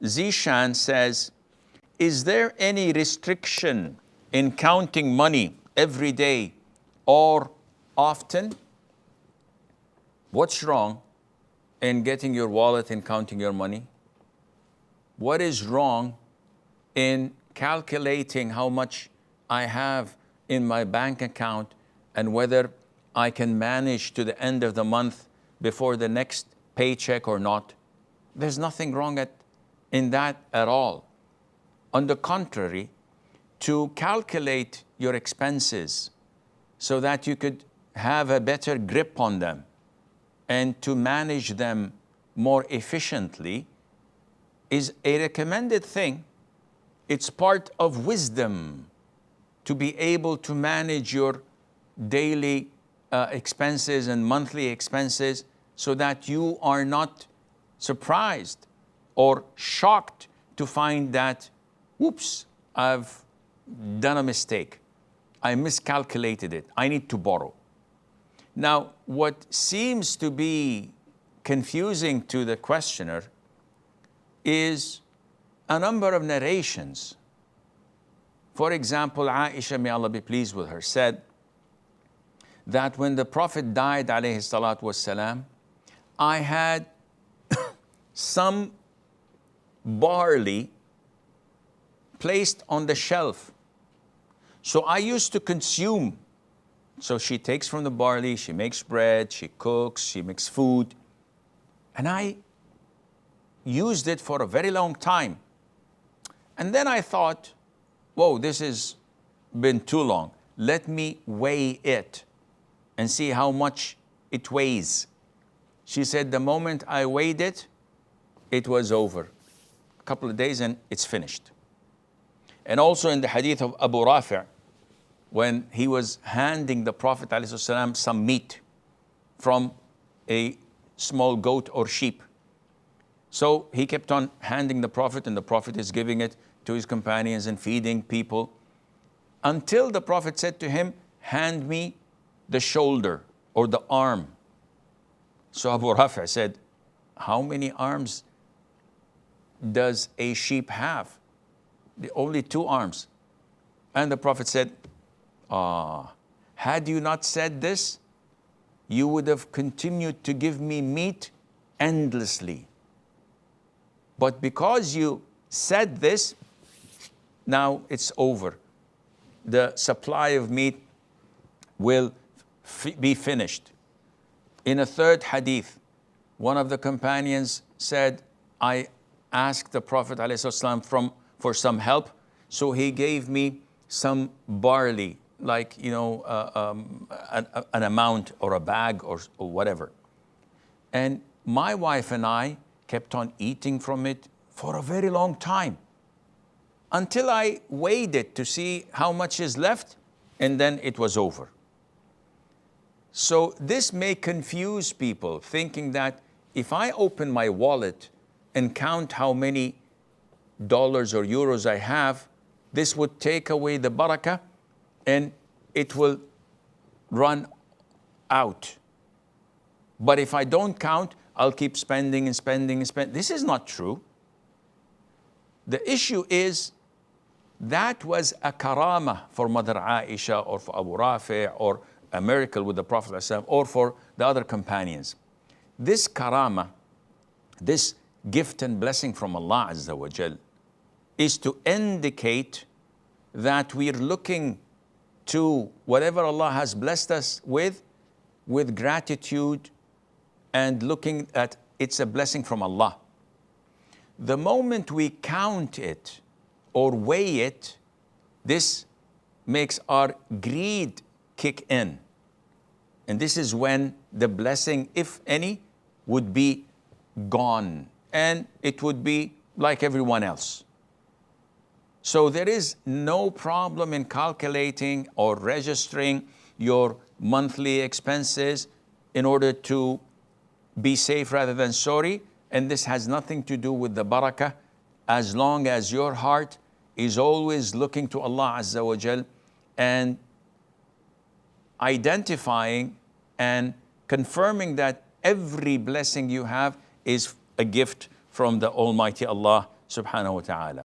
Zishan says, is there any restriction in counting money every day or often? What's wrong in getting your wallet and counting your money? What is wrong in calculating how much I have in my bank account and whether I can manage to the end of the month before the next paycheck or not? There's nothing wrong in that at all. On the contrary, to calculate your expenses so that you could have a better grip on them and to manage them more efficiently is a recommended thing. It's part of wisdom to be able to manage your daily expenses and monthly expenses so that you are not surprised or shocked to find that, whoops, I've done a mistake. I miscalculated it. I need to borrow. Now, what seems to be confusing to the questioner is a number of narrations. For example, Aisha, may Allah be pleased with her, said that when the Prophet died, alayhi salatu wassalam, I had some barley placed on the shelf. So I used to consume. So she takes from the barley, she makes bread, she cooks, she makes food. And I used it for a very long time. And then I thought, whoa, this has been too long. Let me weigh it and see how much it weighs. She said, the moment I weighed it, it was over. A couple of days and it's finished. And also in the hadith of Abu Rafi', when he was handing the Prophet ﷺ some meat from a small goat or sheep. So he kept on handing the Prophet, and the Prophet is giving it to his companions and feeding people, until the Prophet said to him, hand me the shoulder or the arm. So Abu Rafi' said, how many arms does a sheep have? Only 2 arms. And the Prophet said, had you not said this, you would have continued to give me meat endlessly. But because you said this, now it's over. The supply of meat will be finished. In a third hadith, one of the companions said, I asked the Prophet ﷺ for some help, so he gave me some barley, like, an amount or a bag or whatever. And my wife and I kept on eating from it for a very long time until I weighed it to see how much is left, and then it was over. So this may confuse people, thinking that if I open my wallet and count how many dollars or euros I have, this would take away the barakah and it will run out. But if I don't count, I'll keep spending and spending and spending. This is not true. The issue is that was a karama for Mother Aisha or for Abu Rafi' or a miracle with the Prophet ﷺ, or for the other companions. This karama, this gift and blessing from Allah Azza wa Jal, is to indicate that we're looking to whatever Allah has blessed us with gratitude and looking at it's a blessing from Allah. The moment we count it or weigh it, this makes our greed kick in. And this is when the blessing, if any, would be gone, and it would be like everyone else. So there is no problem in calculating or registering your monthly expenses in order to be safe rather than sorry. And this has nothing to do with the barakah, as long as your heart is always looking to Allah Azza wa Jal and identifying and confirming that every blessing you have is a gift from the Almighty Allah subhanahu wa ta'ala.